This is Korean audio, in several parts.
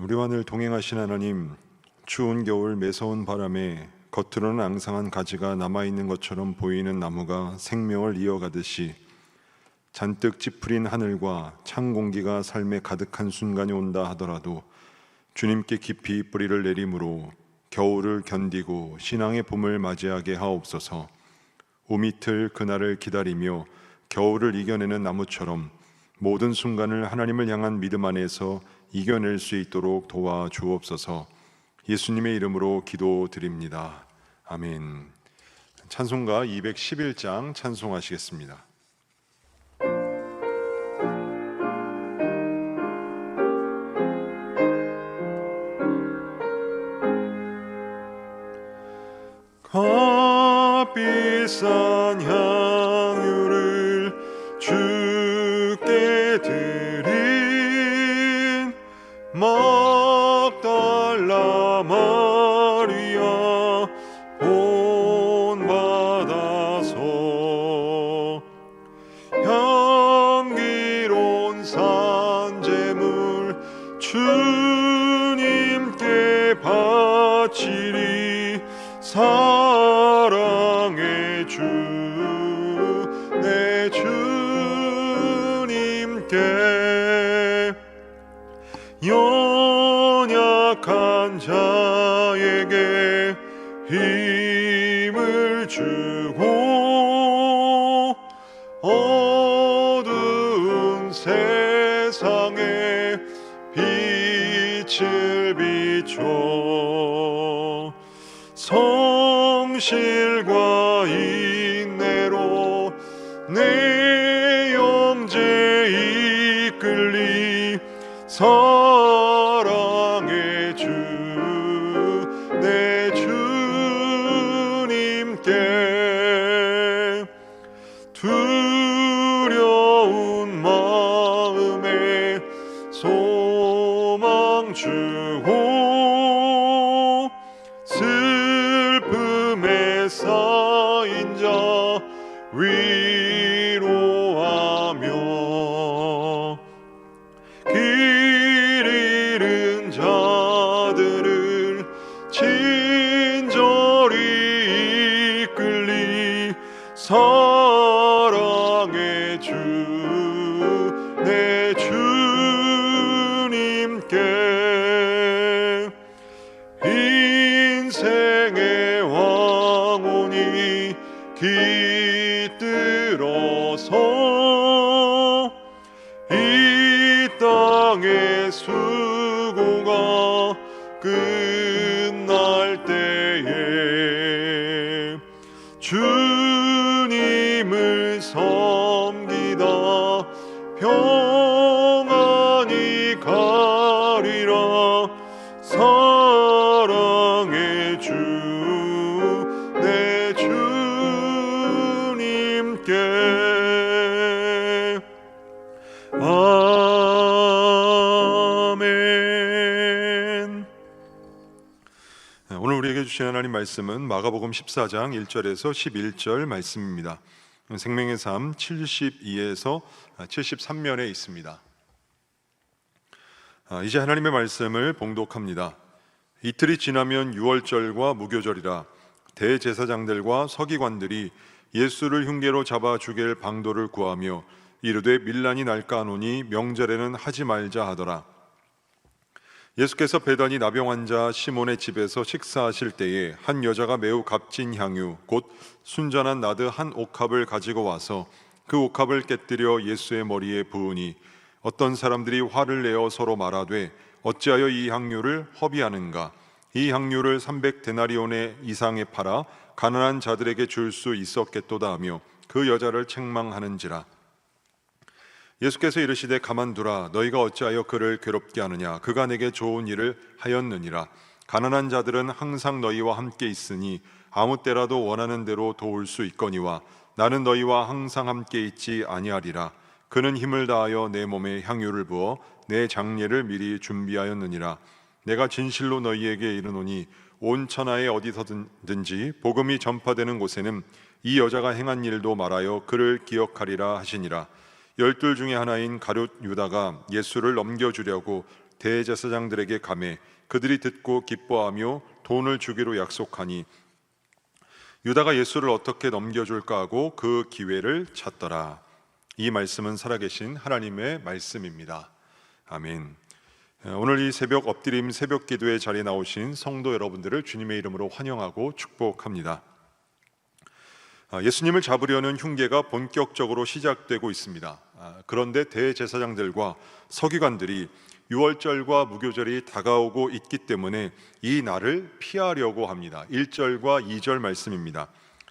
우리와 늘 동행하신 하나님, 추운 겨울 매서운 바람에 겉으로는 앙상한 가지가 남아있는 것처럼 보이는 나무가 생명을 이어가듯이 잔뜩 찌푸린 하늘과 찬 공기가 삶에 가득한 순간이 온다 하더라도 주님께 깊이 뿌리를 내림으로 겨울을 견디고 신앙의 봄을 맞이하게 하옵소서. 오미틀 그날을 기다리며 겨울을 이겨내는 나무처럼 모든 순간을 하나님을 향한 믿음 안에서 이겨낼 수 있도록 도와주옵소서. 예수님의 이름으로 기도드립니다. 아멘. 찬송가 211장 찬송하시겠습니다. 값비싼 향유를 주께 드린 막달라 마리아 본받아서 향기로운 산제물 주님께 바치리. 사랑의 주 내 주님께 연약한 자에게 힘을 주고 어두운 세상에 빛을 비춰 성실과 인내로 내 영제 이끌리. 사랑의 주 내 주님께 두려운 마음에 소망 주고 슬픔에 쌓인 자 위로하며 길 잃은 자들을 친절히 이끌리. 사랑의 주 내 주님께 인생의 왕혼이 깃들어서 이 땅의 수고가 끝날 때에 주님을 섬기다 평안히 가리라. 사랑의 주 내 주님께. 아멘. 오늘 우리에게 주신 하나님 말씀은 마가복음 14장 1절에서 11절 말씀입니다. 생명의 삶 72에서 73면에 있습니다. 이제 하나님의 말씀을 봉독합니다. 이틀이 지나면 유월절과 무교절이라 대제사장들과 서기관들이 예수를 흉계로 잡아 죽일 방도를 구하며 이르되 밀란이 날까 하노니 명절에는 하지 말자 하더라. 예수께서 베다니 나병 환자 시몬의 집에서 식사하실 때에 한 여자가 매우 값진 향유 곧 순전한 나드 한 옥합을 가지고 와서 그 옥합을 깨뜨려 예수의 머리에 부으니 어떤 사람들이 화를 내어 서로 말하되 어찌하여 이 향유를 허비하는가? 이 향유를 300데나리온의 이상에 팔아 가난한 자들에게 줄 수 있었겠도다 하며 그 여자를 책망하는지라. 예수께서 이르시되 가만두라. 너희가 어찌하여 그를 괴롭게 하느냐? 그가 내게 좋은 일을 하였느니라. 가난한 자들은 항상 너희와 함께 있으니 아무 때라도 원하는 대로 도울 수 있거니와 나는 너희와 항상 함께 있지 아니하리라. 그는 힘을 다하여 내 몸에 향유를 부어 내 장례를 미리 준비하였느니라. 내가 진실로 너희에게 이르노니 온 천하에 어디서든지 복음이 전파되는 곳에는 이 여자가 행한 일도 말하여 그를 기억하리라 하시니라. 12 중에 하나인 가룟 유다가 예수를 넘겨주려고 대제사장들에게 가매 그들이 듣고 기뻐하며 돈을 주기로 약속하니 유다가 예수를 어떻게 넘겨줄까 하고 그 기회를 찾더라. 이 말씀은 살아계신 하나님의 말씀입니다. 아멘. 오늘 이 새벽 엎드림 새벽 기도의 자리에 나오신 성도 여러분들을 주님의 이름으로 환영하고 축복합니다. 예수님을 잡으려는 흉계가 본격적으로 시작되고 있습니다. 그런데 대제사장들과 서기관들이 유월절과 무교절이 다가오고 있기 때문에 이 날을 피하려고 합니다. 1절과 2절 말씀입니다.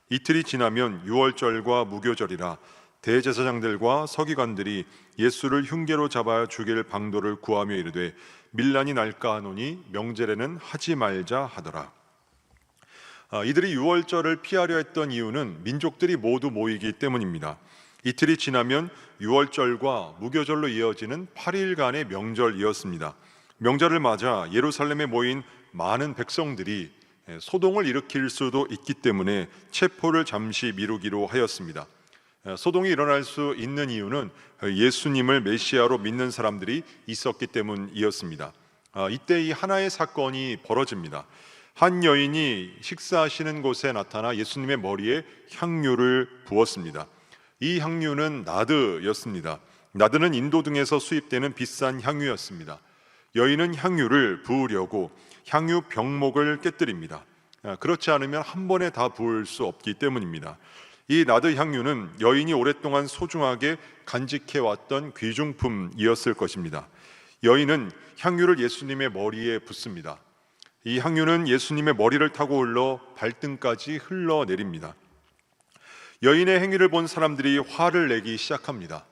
이틀이 지나면 유월절과 무교절이라 대제사장들과 서기관들이 예수를 흉계로 잡아 죽일 방도를 구하며 이르되 밀란이 날까 하노니 명절에는 하지 말자 하더라. 이들이 유월절을 피하려 했던 이유는 민족들이 모두 모이기 때문입니다. 이틀이 지나면 유월절과 무교절로 이어지는 8일간의 명절이었습니다. 명절을 맞아 예루살렘에 모인 많은 백성들이 소동을 일으킬 수도 있기 때문에 체포를 잠시 미루기로 하였습니다. 소동이 일어날 수 있는 이유는 예수님을 메시아로 믿는 사람들이 있었기 때문이었습니다. 이때 이 하나의 사건이 벌어집니다. 한 여인이 식사하시는 곳에 나타나 예수님의 머리에 향유를 부었습니다. 이 향유는 나드였습니다. 나드는 인도 등에서 수입되는 비싼 향유였습니다. 여인은 향유를 부으려고 향유 병목을 깨뜨립니다. 그렇지 않으면 한 번에 다 부을 수 없기 때문입니다. 이 나드 향유는 여인이 오랫동안 소중하게 간직해왔던 귀중품이었을 것입니다. 여인은 향유를 예수님의 머리에 붓습니다. 이 향유는 예수님의 머리를 타고 흘러 발등까지 흘러내립니다. 여인의 행위를 본 사람들이 화를 내기 시작합니다.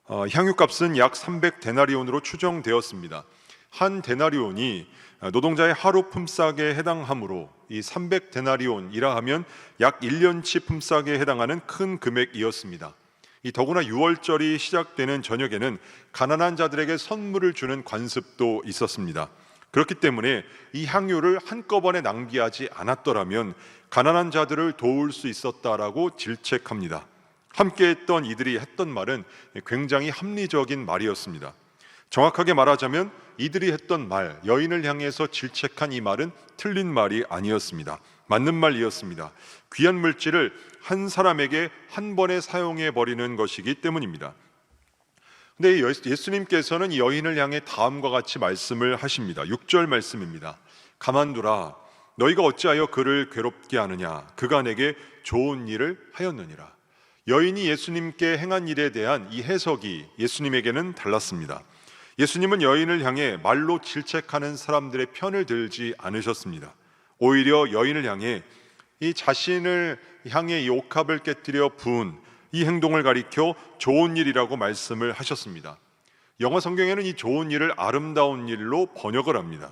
향유값은 약 300데나리온으로 추정되었습니다. 한 데나리온이 노동자의 하루 품삯에 해당하므로 이 300데나리온이라 하면 약 1년치 품삯에 해당하는 큰 금액이었습니다. 더구나 유월절이 시작되는 저녁에는 가난한 자들에게 선물을 주는 관습도 있었습니다. 그렇기 때문에 이 향유를 한꺼번에 낭비하지 않았더라면 가난한 자들을 도울 수 있었다라고 질책합니다. 함께했던 이들이 했던 말은 굉장히 합리적인 말이었습니다. 정확하게 말하자면 이들이 했던 말, 여인을 향해서 질책한 이 말은 틀린 말이 아니었습니다. 맞는 말이었습니다. 귀한 물질을 한 사람에게 한 번에 사용해 버리는 것이기 때문입니다. 근데 예수님께서는 이 여인을 향해 다음과 같이 말씀을 하십니다. 6절 말씀입니다. 가만두라. 너희가 어찌하여 그를 괴롭게 하느냐? 그가 내게 좋은 일을 하였느니라. 여인이 예수님께 행한 일에 대한 이 해석이 예수님에게는 달랐습니다. 예수님은 여인을 향해 말로 질책하는 사람들의 편을 들지 않으셨습니다. 오히려 여인을 향해 이 자신을 향해 이 옥합을 깨뜨려 부은 이 행동을 가리켜 좋은 일이라고 말씀을 하셨습니다. 영어 성경에는 이 좋은 일을 아름다운 일로 번역을 합니다.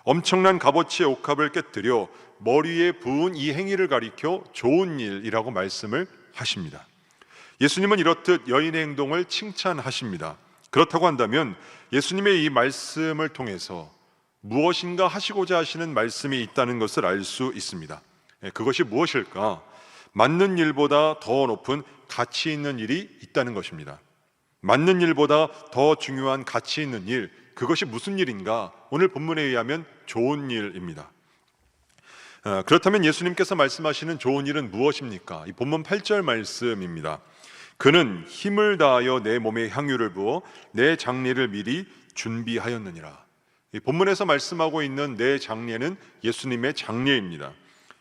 엄청난 값어치의 옥합을 깨뜨려 머리에 부은 이 행위를 가리켜 좋은 일이라고 말씀을 하십니다. 예수님은 이렇듯 여인의 행동을 칭찬하십니다. 그렇다고 한다면 예수님의 이 말씀을 통해서 무엇인가 하시고자 하시는 말씀이 있다는 것을 알 수 있습니다. 그것이 무엇일까? 맞는 일보다 더 높은 가치 있는 일이 있다는 것입니다. 맞는 일보다 더 중요한 가치 있는 일, 그것이 무슨 일인가? 오늘 본문에 의하면 좋은 일입니다. 그렇다면 예수님께서 말씀하시는 좋은 일은 무엇입니까? 이 본문 8절 말씀입니다. 그는 힘을 다하여 내 몸에 향유를 부어 내 장례를 미리 준비하였느니라. 이 본문에서 말씀하고 있는 내 장례는 예수님의 장례입니다.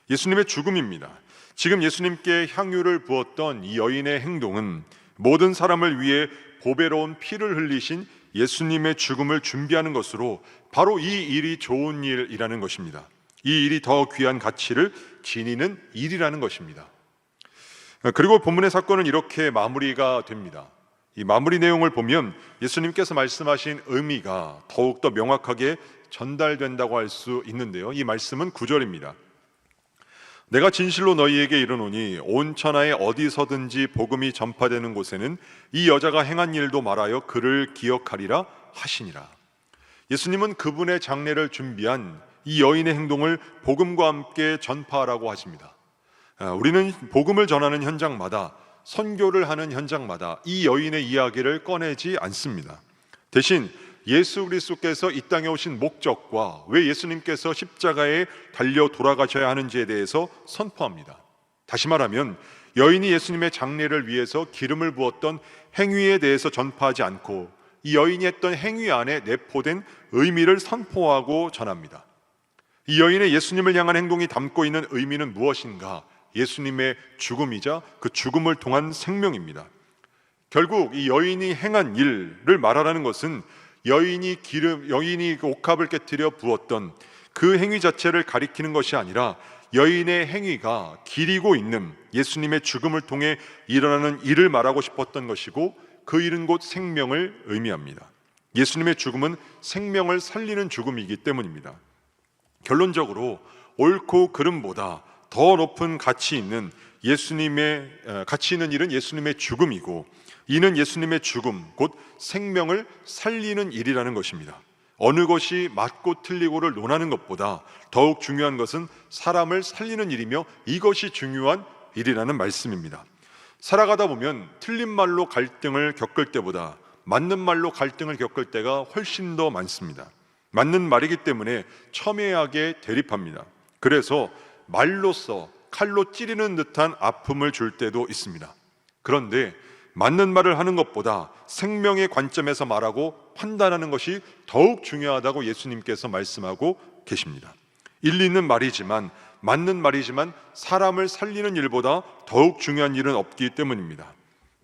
예수님의 죽음입니다. 지금 예수님께 향유를 부었던 이 여인의 행동은 모든 사람을 위해 보배로운 피를 흘리신 예수님의 죽음을 준비하는 것으로 바로 이 일이 좋은 일이라는 것입니다. 이 일이 더 귀한 가치를 지니는 일이라는 것입니다. 그리고 본문의 사건은 이렇게 마무리가 됩니다. 이 마무리 내용을 보면 예수님께서 말씀하신 의미가 더욱더 명확하게 전달된다고 할 수 있는데요. 이 말씀은 9절입니다. 내가 진실로 너희에게 이르노니 온 천하에 어디서든지 복음이 전파되는 곳에는 이 여자가 행한 일도 말하여 그를 기억하리라 하시니라. 예수님은 그분의 장례를 준비한 이 여인의 행동을 복음과 함께 전파하라고 하십니다. 우리는 복음을 전하는 현장마다, 선교를 하는 현장마다 이 여인의 이야기를 꺼내지 않습니다. 대신 예수 그리스도께서 이 땅에 오신 목적과 왜 예수님께서 십자가에 달려 돌아가셔야 하는지에 대해서 선포합니다. 다시 말하면 여인이 예수님의 장례를 위해서 기름을 부었던 행위에 대해서 전파하지 않고 이 여인이 했던 행위 안에 내포된 의미를 선포하고 전합니다. 이 여인의 예수님을 향한 행동이 담고 있는 의미는 무엇인가? 예수님의 죽음이자 그 죽음을 통한 생명입니다. 결국 이 여인이 행한 일을 말하라는 것은 여인이 그 옥합을 깨뜨려 부었던 그 행위 자체를 가리키는 것이 아니라 여인의 행위가 기리고 있는 예수님의 죽음을 통해 일어나는 일을 말하고 싶었던 것이고 그 일은 곧 생명을 의미합니다. 예수님의 죽음은 생명을 살리는 죽음이기 때문입니다. 결론적으로 옳고 그름보다 더 높은 가치 있는 일은 예수님의 죽음이고 이는 예수님의 죽음, 곧 생명을 살리는 일이라는 것입니다. 어느 것이 맞고 틀리고를 논하는 것보다 더욱 중요한 것은 사람을 살리는 일이며 이것이 중요한 일이라는 말씀입니다. 살아가다 보면 틀린 말로 갈등을 겪을 때보다 맞는 말로 갈등을 겪을 때가 훨씬 더 많습니다. 맞는 말이기 때문에 첨예하게 대립합니다. 그래서 말로써 칼로 찌르는 듯한 아픔을 줄 때도 있습니다. 그런데 맞는 말을 하는 것보다 생명의 관점에서 말하고 판단하는 것이 더욱 중요하다고 예수님께서 말씀하고 계십니다. 일리 있는 말이지만, 맞는 말이지만 사람을 살리는 일보다 더욱 중요한 일은 없기 때문입니다.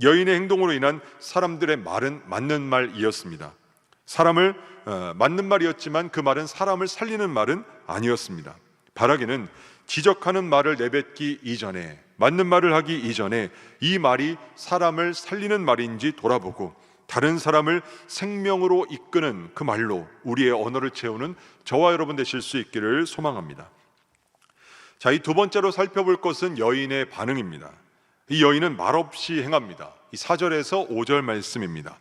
여인의 행동으로 인한 사람들의 말은 맞는 말이었습니다. 맞는 말이었지만 그 말은 사람을 살리는 말은 아니었습니다. 바라기는 지적하는 말을 내뱉기 이전에, 맞는 말을 하기 이전에 이 말이 사람을 살리는 말인지 돌아보고 다른 사람을 생명으로 이끄는 그 말로 우리의 언어를 채우는 저와 여러분 되실 수 있기를 소망합니다. 자, 이 두 번째로 살펴볼 것은 여인의 반응입니다. 이 여인은 말없이 행합니다. 이 4절에서 5절 말씀입니다.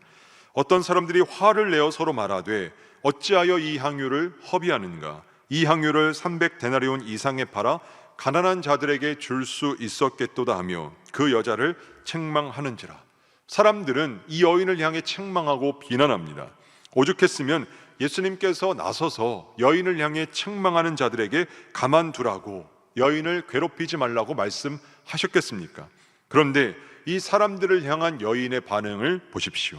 어떤 사람들이 화를 내어 서로 말하되 어찌하여 이 향유를 허비하는가? 이 향유를 300데나리온 이상에 팔아 가난한 자들에게 줄 수 있었겠도다 하며 그 여자를 책망하는지라. 사람들은 이 여인을 향해 책망하고 비난합니다. 오죽했으면 예수님께서 나서서 여인을 향해 책망하는 자들에게 가만두라고, 여인을 괴롭히지 말라고 말씀하셨겠습니까? 그런데 이 사람들을 향한 여인의 반응을 보십시오.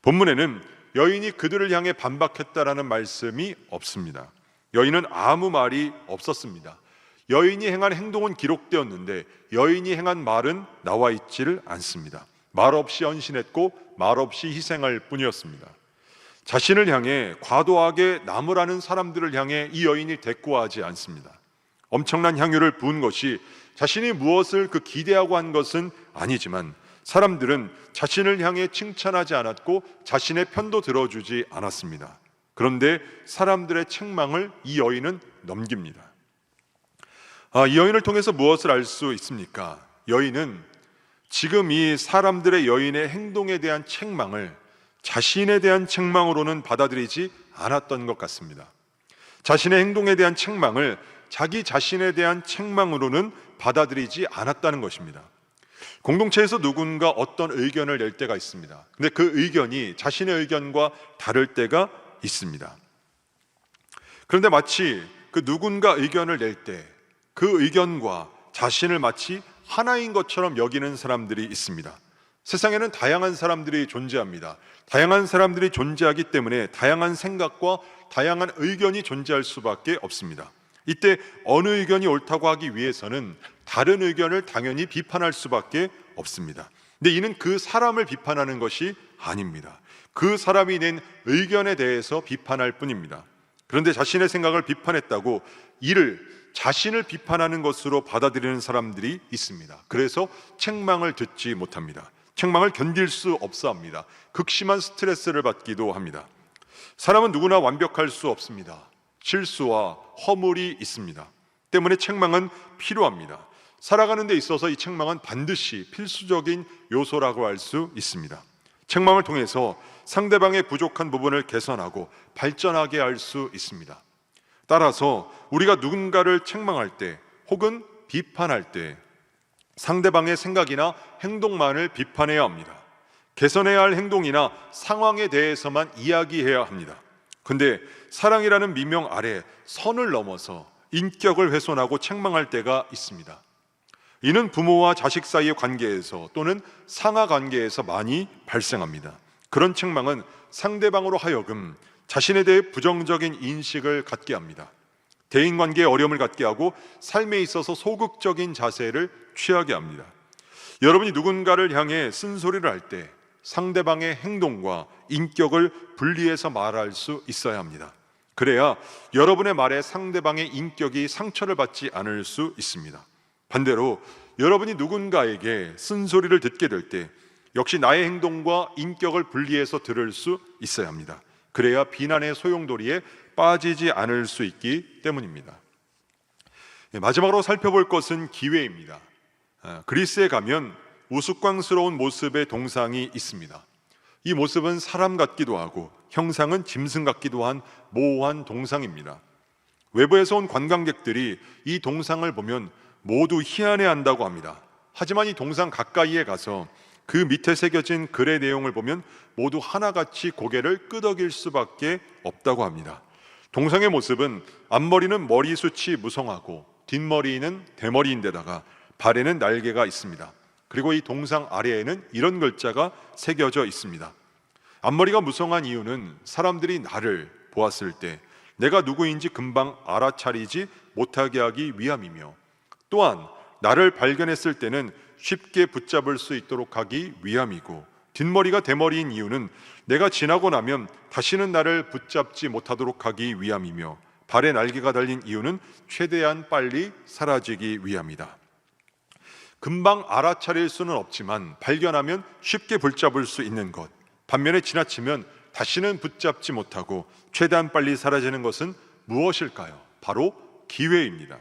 본문에는 여인이 그들을 향해 반박했다라는 말씀이 없습니다. 여인은 아무 말이 없었습니다. 여인이 행한 행동은 기록되었는데 여인이 행한 말은 나와 있지를 않습니다. 말없이 헌신했고 말없이 희생할 뿐이었습니다. 자신을 향해 과도하게 남으라는 사람들을 향해 이 여인이 대꾸하지 않습니다. 엄청난 향유를 부은 것이 자신이 무엇을 기대하고 한 것은 아니지만 사람들은 자신을 향해 칭찬하지 않았고 자신의 편도 들어주지 않았습니다. 그런데 사람들의 책망을 이 여인은 넘깁니다. 이 여인을 통해서 무엇을 알 수 있습니까? 여인은 지금 이 사람들의 여인의 행동에 대한 책망을 자신에 대한 책망으로는 받아들이지 않았던 것 같습니다. 자신의 행동에 대한 책망을 자기 자신에 대한 책망으로는 받아들이지 않았다는 것입니다. 공동체에서 누군가 어떤 의견을 낼 때가 있습니다. 근데 그 의견이 자신의 의견과 다를 때가 있습니다. 그런데 마치 그 누군가 의견을 낼 때 그 의견과 자신을 마치 하나인 것처럼 여기는 사람들이 있습니다. 세상에는 다양한 사람들이 존재합니다. 다양한 사람들이 존재하기 때문에 다양한 생각과 다양한 의견이 존재할 수밖에 없습니다. 이때 어느 의견이 옳다고 하기 위해서는 다른 의견을 당연히 비판할 수밖에 없습니다. 근데 이는 그 사람을 비판하는 것이 아닙니다. 그 사람이 낸 의견에 대해서 비판할 뿐입니다. 그런데 자신의 생각을 비판했다고 이를 자신을 비판하는 것으로 받아들이는 사람들이 있습니다. 그래서 책망을 듣지 못합니다. 책망을 견딜 수 없어 합니다. 극심한 스트레스를 받기도 합니다. 사람은 누구나 완벽할 수 없습니다. 실수와 허물이 있습니다. 때문에 책망은 필요합니다. 살아가는 데 있어서 이 책망은 반드시 필수적인 요소라고 할 수 있습니다. 책망을 통해서 상대방의 부족한 부분을 개선하고 발전하게 할 수 있습니다. 따라서 우리가 누군가를 책망할 때 혹은 비판할 때 상대방의 생각이나 행동만을 비판해야 합니다. 개선해야 할 행동이나 상황에 대해서만 이야기해야 합니다. 근데 사랑이라는 미명 아래 선을 넘어서 인격을 훼손하고 책망할 때가 있습니다. 이는 부모와 자식 사이의 관계에서 또는 상하 관계에서 많이 발생합니다. 그런 책망은 상대방으로 하여금 자신에 대해 부정적인 인식을 갖게 합니다. 대인관계에 어려움을 갖게 하고 삶에 있어서 소극적인 자세를 취하게 합니다. 여러분이 누군가를 향해 쓴소리를 할 때 상대방의 행동과 인격을 분리해서 말할 수 있어야 합니다. 그래야 여러분의 말에 상대방의 인격이 상처를 받지 않을 수 있습니다. 반대로 여러분이 누군가에게 쓴소리를 듣게 될 때 역시 나의 행동과 인격을 분리해서 들을 수 있어야 합니다. 그래야 비난의 소용돌이에 빠지지 않을 수 있기 때문입니다. 마지막으로 살펴볼 것은 기회입니다. 그리스에 가면 우스꽝스러운 모습의 동상이 있습니다. 이 모습은 사람 같기도 하고 형상은 짐승 같기도 한 모호한 동상입니다. 외부에서 온 관광객들이 이 동상을 보면 모두 희한해한다고 합니다. 하지만 이 동상 가까이에 가서 그 밑에 새겨진 글의 내용을 보면 모두 하나같이 고개를 끄덕일 수밖에 없다고 합니다. 동상의 모습은 앞머리는 머리숱이 무성하고 뒷머리는 대머리인데다가 발에는 날개가 있습니다. 그리고 이 동상 아래에는 이런 글자가 새겨져 있습니다. 앞머리가 무성한 이유는 사람들이 나를 보았을 때 내가 누구인지 금방 알아차리지 못하게 하기 위함이며, 또한 나를 발견했을 때는 쉽게 붙잡을 수 있도록 하기 위함이고, 뒷머리가 대머리인 이유는 내가 지나고 나면 다시는 나를 붙잡지 못하도록 하기 위함이며, 발에 날개가 달린 이유는 최대한 빨리 사라지기 위함이다. 금방 알아차릴 수는 없지만 발견하면 쉽게 붙잡을 수 있는 것, 반면에 지나치면 다시는 붙잡지 못하고 최대한 빨리 사라지는 것은 무엇일까요? 바로 기회입니다.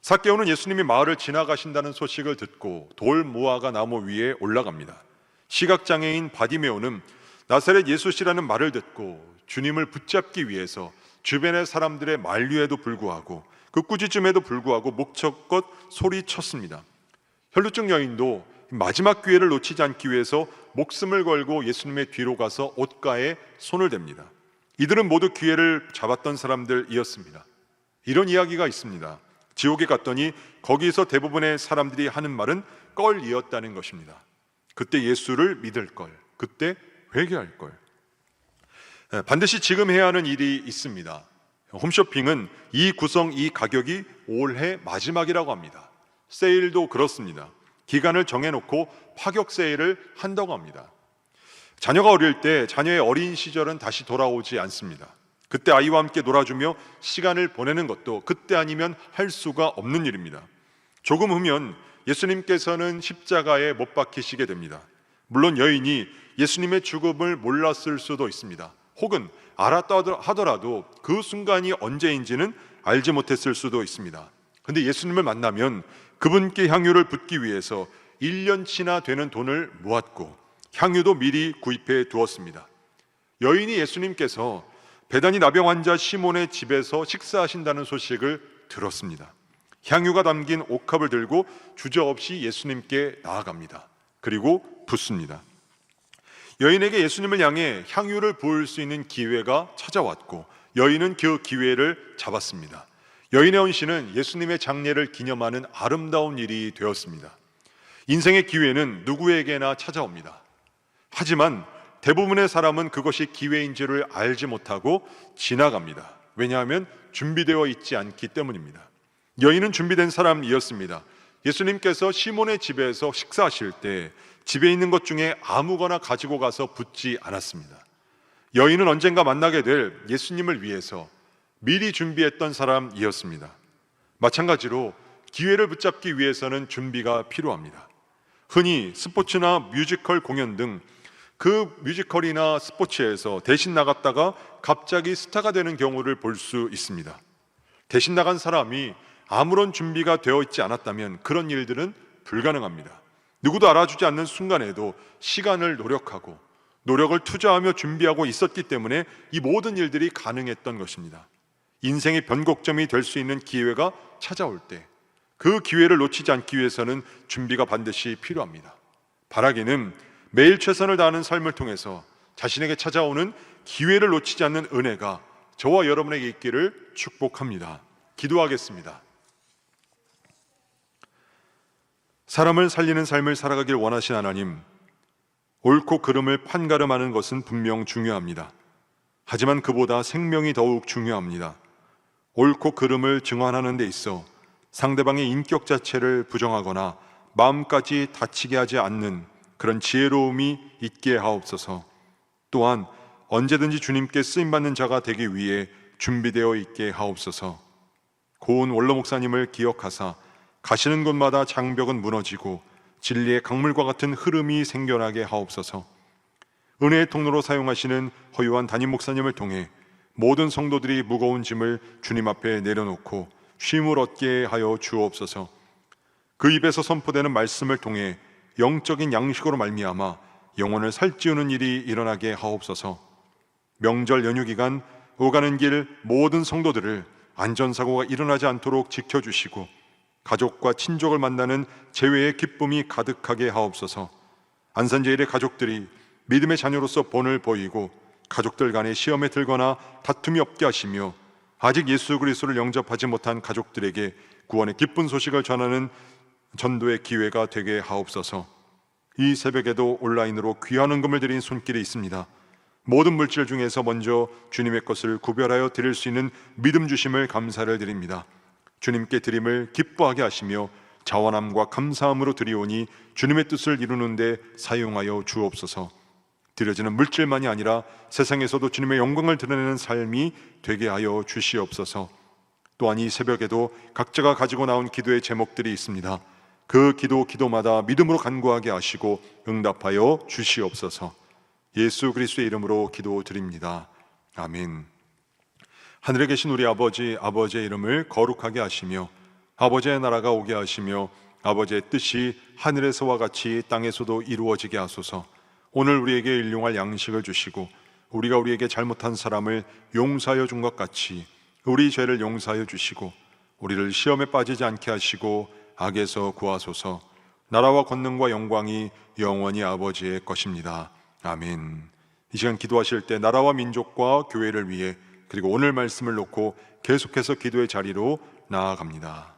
삭개오는 예수님이 마을을 지나가신다는 소식을 듣고 돌 무화과 나무 위에 올라갑니다. 시각장애인 바디메오는 나사렛 예수시라는 말을 듣고 주님을 붙잡기 위해서 주변의 사람들의 만류에도 불구하고 그 꾸짖음에도 불구하고 목청껏 소리쳤습니다. 혈루증 여인도 마지막 기회를 놓치지 않기 위해서 목숨을 걸고 예수님의 뒤로 가서 옷가에 손을 댑니다. 이들은 모두 기회를 잡았던 사람들이었습니다. 이런 이야기가 있습니다. 지옥에 갔더니 거기서 대부분의 사람들이 하는 말은 껄이었다는 것입니다. 그때 예수를 믿을 걸, 그때 회개할 걸. 반드시 지금 해야 하는 일이 있습니다. 홈쇼핑은 이 구성, 이 가격이 올해 마지막이라고 합니다. 세일도 그렇습니다. 기간을 정해놓고 파격 세일을 한다고 합니다. 자녀가 어릴 때 자녀의 어린 시절은 다시 돌아오지 않습니다. 그때 아이와 함께 놀아주며 시간을 보내는 것도 그때 아니면 할 수가 없는 일입니다. 조금 후면 예수님께서는 십자가에 못 박히시게 됩니다. 물론 여인이 예수님의 죽음을 몰랐을 수도 있습니다. 혹은 알았다 하더라도 그 순간이 언제인지는 알지 못했을 수도 있습니다. 그런데 예수님을 만나면 그분께 향유를 붓기 위해서 1년치나 되는 돈을 모았고 향유도 미리 구입해 두었습니다. 여인이 예수님께서 배단위 나병 환자 시몬의 집에서 식사하신다는 소식을 들었습니다. 향유가 담긴 옥합을 들고 주저없이 예수님께 나아갑니다. 그리고 붓습니다. 여인에게 예수님을 향해 향유를 부을 수 있는 기회가 찾아왔고 여인은 그 기회를 잡았습니다. 여인의 헌신은 예수님의 장례를 기념하는 아름다운 일이 되었습니다. 인생의 기회는 누구에게나 찾아옵니다. 하지만 대부분의 사람은 그것이 기회인지를 알지 못하고 지나갑니다. 왜냐하면 준비되어 있지 않기 때문입니다. 여인은 준비된 사람이었습니다. 예수님께서 시몬의 집에서 식사하실 때 집에 있는 것 중에 아무거나 가지고 가서 붓지 않았습니다. 여인은 언젠가 만나게 될 예수님을 위해서 미리 준비했던 사람이었습니다. 마찬가지로 기회를 붙잡기 위해서는 준비가 필요합니다. 흔히 스포츠나 뮤지컬 공연 등 그 뮤지컬이나 스포츠에서 대신 나갔다가 갑자기 스타가 되는 경우를 볼 수 있습니다. 대신 나간 사람이 아무런 준비가 되어 있지 않았다면 그런 일들은 불가능합니다. 누구도 알아주지 않는 순간에도 시간을 노력하고 노력을 투자하며 준비하고 있었기 때문에 이 모든 일들이 가능했던 것입니다. 인생의 변곡점이 될 수 있는 기회가 찾아올 때 그 기회를 놓치지 않기 위해서는 준비가 반드시 필요합니다. 바라기는 매일 최선을 다하는 삶을 통해서 자신에게 찾아오는 기회를 놓치지 않는 은혜가 저와 여러분에게 있기를 축복합니다. 기도하겠습니다. 사람을 살리는 삶을 살아가길 원하신 하나님, 옳고 그름을 판가름하는 것은 분명 중요합니다. 하지만 그보다 생명이 더욱 중요합니다. 옳고 그름을 증언하는 데 있어 상대방의 인격 자체를 부정하거나 마음까지 다치게 하지 않는 그런 지혜로움이 있게 하옵소서. 또한 언제든지 주님께 쓰임받는 자가 되기 위해 준비되어 있게 하옵소서. 고은 원로 목사님을 기억하사 가시는 곳마다 장벽은 무너지고 진리의 강물과 같은 흐름이 생겨나게 하옵소서. 은혜의 통로로 사용하시는 허유한 담임 목사님을 통해 모든 성도들이 무거운 짐을 주님 앞에 내려놓고 쉼을 얻게 하여 주옵소서. 그 입에서 선포되는 말씀을 통해 영적인 양식으로 말미암아 영혼을 살찌우는 일이 일어나게 하옵소서. 명절 연휴 기간 오가는 길 모든 성도들을 안전사고가 일어나지 않도록 지켜주시고 가족과 친족을 만나는 재회의 기쁨이 가득하게 하옵소서. 안산제일의 가족들이 믿음의 자녀로서 본을 보이고 가족들 간의 시험에 들거나 다툼이 없게 하시며 아직 예수 그리스도를 영접하지 못한 가족들에게 구원의 기쁜 소식을 전하는 전도의 기회가 되게 하옵소서. 이 새벽에도 온라인으로 귀한 헌금을 드린 손길이 있습니다. 모든 물질 중에서 먼저 주님의 것을 구별하여 드릴 수 있는 믿음 주심을 감사를 드립니다. 주님께 드림을 기뻐하게 하시며 자원함과 감사함으로 드리오니 주님의 뜻을 이루는 데 사용하여 주옵소서. 드려지는 물질만이 아니라 세상에서도 주님의 영광을 드러내는 삶이 되게 하여 주시옵소서. 또한 이 새벽에도 각자가 가지고 나온 기도의 제목들이 있습니다. 그 기도마다 믿음으로 간구하게 하시고 응답하여 주시옵소서. 예수 그리스도의 이름으로 기도드립니다. 아멘. 하늘에 계신 우리 아버지, 아버지의 이름을 거룩하게 하시며 아버지의 나라가 오게 하시며 아버지의 뜻이 하늘에서와 같이 땅에서도 이루어지게 하소서. 오늘 우리에게 일용할 양식을 주시고 우리가 우리에게 잘못한 사람을 용서하여 준 것 같이 우리 죄를 용서하여 주시고 우리를 시험에 빠지지 않게 하시고 악에서 구하소서. 나라와 권능과 영광이 영원히 아버지의 것입니다. 아멘. 이 시간 기도하실 때 나라와 민족과 교회를 위해 그리고 오늘 말씀을 놓고 계속해서 기도의 자리로 나아갑니다.